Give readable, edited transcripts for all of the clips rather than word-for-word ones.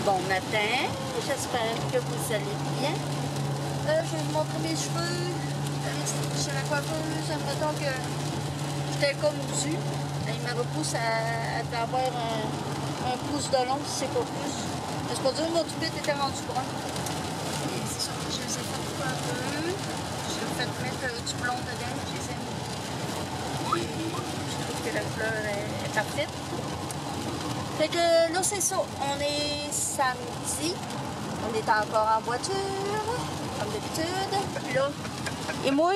Bon matin, j'espère que vous allez bien. Je vais vous montrer mes cheveux. Chez la coiffeuse, admettons que j'étais comme dessus. Il me repousse à avoir un pouce de long, si c'est pas plus. Mais c'est pas dire, mon toupette était rendu brun. Et c'est sûr que je les ai fait couper un peu. J'ai fait mettre du blond dedans, je les ai mis. Et je trouve que la couleur est parfaite. Fait que là, c'est ça. On est samedi. On est encore en voiture, comme d'habitude. Puis là, et moi,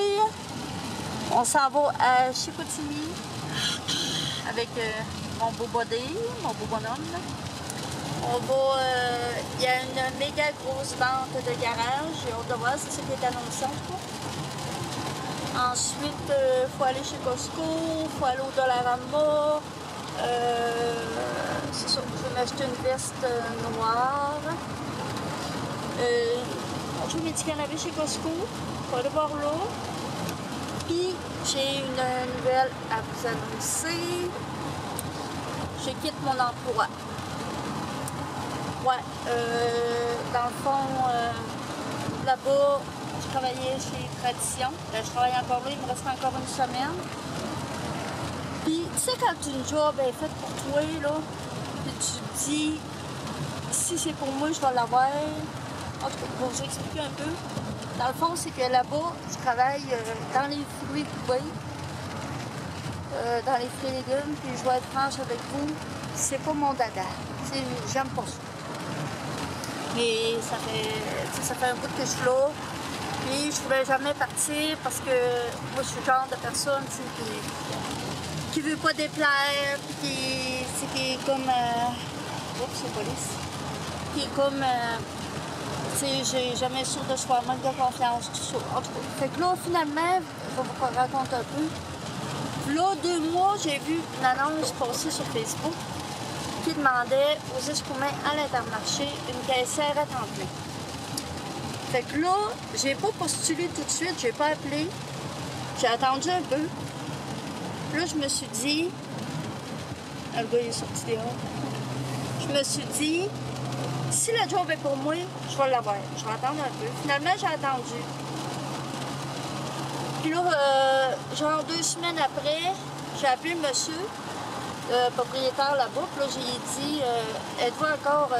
on s'en va à Chicoutimi avec mon beau body, mon beau bonhomme. On va, il y a une méga grosse vente de garage. J'ai hâte de voir, c'est ça qui est annoncé. Ensuite, il faut aller chez Costco, il faut aller au Dollarama. C'est ça, je vais m'acheter une veste noire. On joue médicament chez Costco. On va aller voir là. Puis, j'ai une nouvelle à vous annoncer. Je quitte mon emploi. Ouais, dans le fond, là-bas, je travaillais chez Tradition. Je travaille encore là, il me reste encore une semaine. Puis, tu sais, quand une job est faite pour toi, là, puis tu te dis, si c'est pour moi, je vais l'avoir. En tout cas, pour vous expliquer un peu. Dans le fond, c'est que là-bas, je travaille dans les fruits coupés, dans les fruits et légumes, puis je vais être franche avec vous, c'est pas mon dada. J'aime pas ça. Mais ça fait un bout que je suis là, puis je ne voulais jamais partir parce que moi, je suis le genre de personne qui veut pas déplaire, puis qui est comme... Oups, c'est police. Qui est comme... tu sais, j'ai jamais sûr de soi, manque de confiance, tout ça. En tout cas, fait que là, finalement, je vais vous raconter un peu. Là, 2 mois, j'ai vu une annonce passer sur Facebook qui demandait aux Escoumins à l'Intermarché une caissière à temps plein. Fait que là, j'ai pas postulé tout de suite, j'ai pas appelé. J'ai attendu un peu. Là, je me suis dit... Le gars, il est sorti dehors. Je me suis dit... Si le job est pour moi, je vais l'avoir. Je vais attendre un peu. Finalement, j'ai attendu. Puis là, genre 2 semaines après, j'ai appelé le monsieur, le propriétaire là-bas. Puis là, j'ai dit, êtes-vous encore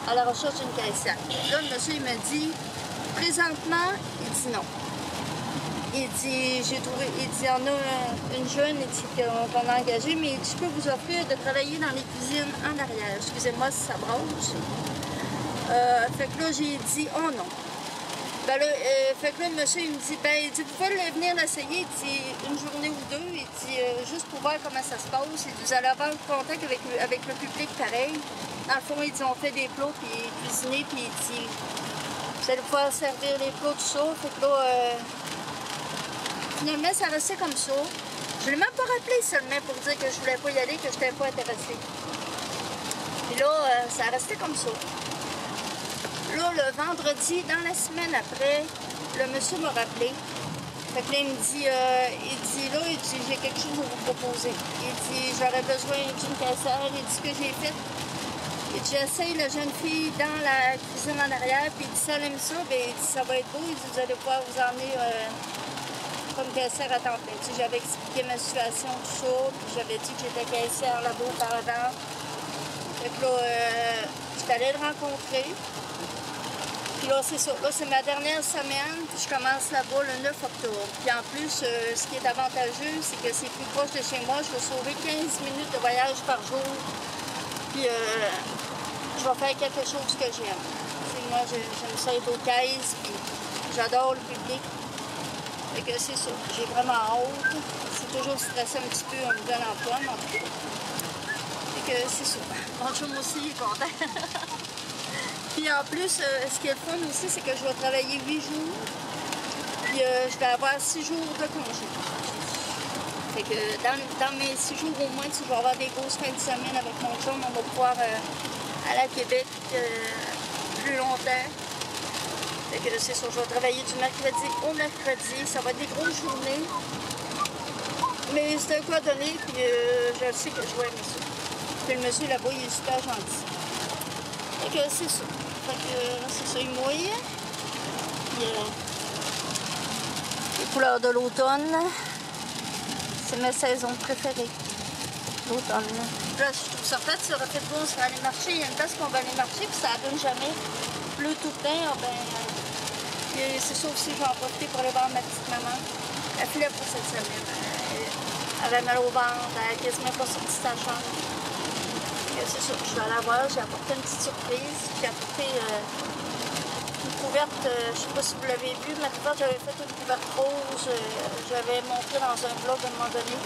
à la recherche d'une caissière? Là, le monsieur, il m'a dit, présentement, il dit non. Il dit, j'ai trouvé, il dit, il y en a une jeune qu'on a engagée, mais il dit, je peux vous offrir de travailler dans les cuisines en arrière. Excusez-moi si ça brasse. Fait que là, j'ai dit, oh non. Ben là, fait que là, le monsieur, il me dit, ben, il dit, vous pouvez venir l'essayer, il dit, une journée ou 2, il dit, juste pour voir comment ça se passe. Il dit, vous allez avoir contact avec le public pareil. Dans le fond, il dit, on fait des plats, puis cuisiner, puis il dit, vous allez pouvoir servir les plats, tout ça. Fait que là, finalement, ça restait comme ça. Je l'ai même pas rappelé seulement pour dire que je voulais pas y aller, que je n'étais pas intéressée. Puis là, ça restait comme ça. Là, le vendredi, dans la semaine après, le monsieur m'a rappelé. Fait que là, il me dit, j'ai quelque chose à vous proposer. Il dit, j'aurais besoin d'une caissière. Il dit, ce que j'ai fait. Il dit, j'essaye la jeune fille dans la cuisine en arrière. Puis il dit, si elle aime ça, ben, il dit, ça va être beau. Il dit, vous allez pouvoir vous emmener comme caissière à temps plein. J'avais expliqué ma situation, tout ça. Puis j'avais dit que j'étais caissière là-bas auparavant. Fait que là, j'étais allée le rencontrer. Puis là, c'est ça. Là, c'est ma dernière semaine. Puis je commence là-bas le 9 octobre. Puis en plus, ce qui est avantageux, c'est que c'est plus proche de chez moi. Je vais sauver 15 minutes de voyage par jour. Puis je vais faire quelque chose que j'aime. Moi, j'aime ça être aux caisses. Puis j'adore le public. Fait que c'est ça. J'ai vraiment hâte. C'est toujours stressé un petit peu un nouvel emploi, mais en tout cas. Fait que c'est ça. Mon chum aussi, il est content. Puis en plus, ce qui est le fun aussi, c'est que je vais travailler 8 jours. Puis je vais avoir 6 jours de congé. Fait que dans mes 6 jours au moins, je vais avoir des grosses fins de semaine avec mon chum. On va pouvoir aller à Québec plus longtemps. Fait que c'est ça, je vais travailler du mercredi au mercredi. Ça va être des grosses journées. Mais c'est un quoi donner, puis je sais que je vais aimer ça. Puis le monsieur là-bas, il est super gentil. Fait que c'est ça. Fait que c'est ça, il mouille. Puis, les couleurs de l'automne, c'est mes saisons préférées. L'automne. Là, je trouve ça fait, ça aurait fait beau, on serait allé marcher. Il y a une place qu'on va aller marcher, puis ça donne jamais. Pleut tout le temps, c'est ça aussi, je vais en profiter pour aller voir ma petite maman. Elle filait pour cette semaine. Elle avait mal au ventre, elle n'a quasiment pas sorti de sa chambre. C'est ça, je vais aller la voir, j'ai apporté une petite surprise. J'ai apporté une couverte, je ne sais pas si vous l'avez vu, ma couverte, j'avais fait une couverte rose. Je l'avais montré dans un vlog à un moment donné.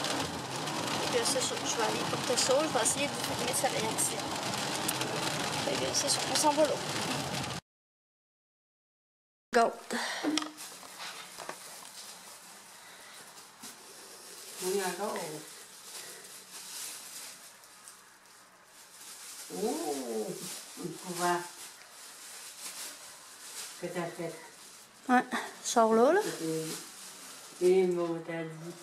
C'est ça, je vais aller porter ça, je vais essayer de filmer sa réaction. C'est ça, on s'en va là. Go! Oui, encore. Oh! Une couverte. Que t'as fait. Ouais, sors là, là. Et mon t'as dit.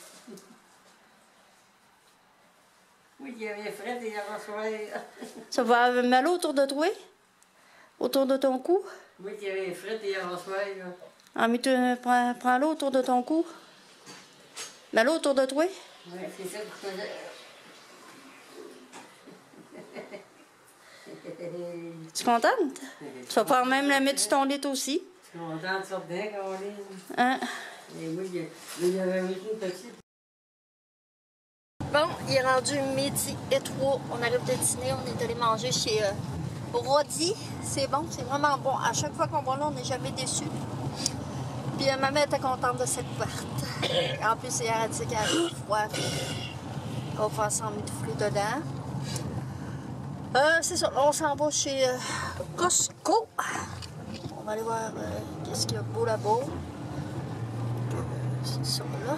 Oui, il y avait frais hier soir. Ça va avoir mal autour de toi? Autour de ton cou? Oui, il y avait frais hier soir. Ah, mais prends-le autour de ton cou. Mal autour de toi? Oui, c'est ça que je faisais. Tu es contente? Tu vas pouvoir même la mettre sur ton lit aussi. Je suis contente, ça bien, Caroline. Hein? Et oui, il y avait aussi une petite. Bon, il est rendu midi et 3. On arrive de dîner. On est allé manger chez Rodi. C'est bon, c'est vraiment bon. À chaque fois qu'on va là, on n'est jamais déçus. Puis maman était contente de cette couverte. En plus, hier, elle dit qu'elle avait froid. On va pouvoir s'emmitoufler dedans. C'est ça, on s'en va chez Costco. On va aller voir qu'est-ce qu'il y a de beau là-bas. C'est ça là.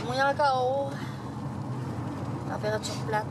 Mouille encore. Température plate.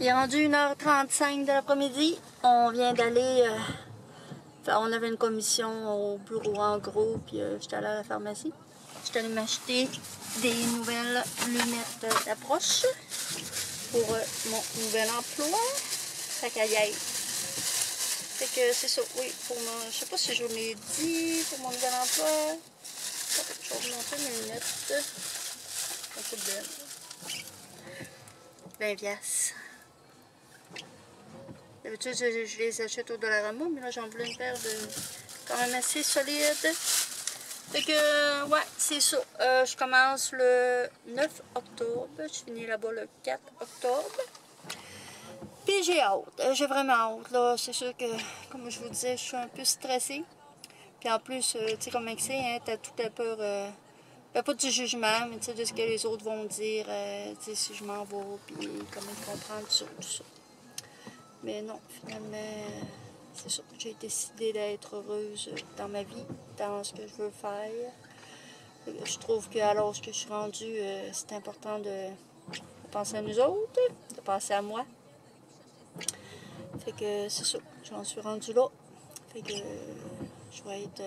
Il est rendu 1h35 de l'après-midi. On vient d'aller... on avait une commission au bureau en gros, puis j'étais allée à la pharmacie. J'étais allée m'acheter des nouvelles lunettes d'approche pour mon nouvel emploi. Fait qu'à y aller. Fait que c'est ça, oui, pour mon... Je sais pas si je vous l'ai dit, pour mon nouvel emploi. Je vais vous montrer mes lunettes. C'est belle. 20$. D'habitude, je les achète au Dollarama, mais là, j'en voulais une paire de quand même assez solide. Fait que, ouais, c'est ça. Je commence le 9 octobre. Je finis là-bas le 4 octobre. Puis j'ai hâte. J'ai vraiment hâte. Là, c'est sûr que, comme je vous disais, je suis un peu stressée. Puis en plus, tu sais, comme c'est, hein, t'as tout à peur... pas du jugement, mais tu sais, de ce que les autres vont dire, tu sais, si je m'en vais, puis comment ils comprennent tout ça. Mais non, finalement, c'est ça. J'ai décidé d'être heureuse dans ma vie, dans ce que je veux faire. Je trouve qu'à l'âge que je suis rendue, c'est important de penser à nous autres, de penser à moi. Fait que c'est ça, j'en suis rendue là. Fait que je vais être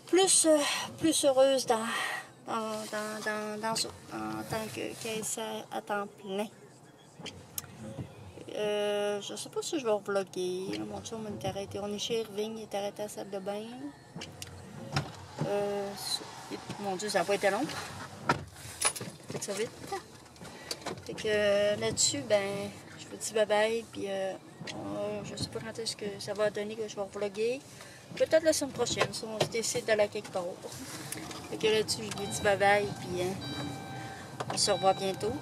plus heureuse dans ça, en tant que caissière à temps plein. Je sais pas si je vais vlogger. Mon chum est arrêté. On est chez Irving, il est arrêté à la salle de bain. Mon Dieu, ça n'a pas été long. Fait ça vite. Fait que là-dessus, ben, je vous dis bye-bye, puis je sais pas quand est-ce que ça va donner que je vais vlogger. Peut-être la semaine prochaine, si on se décide d'aller quelque part. Fait que là-dessus, je vous dis bye-bye, puis on se revoit bientôt.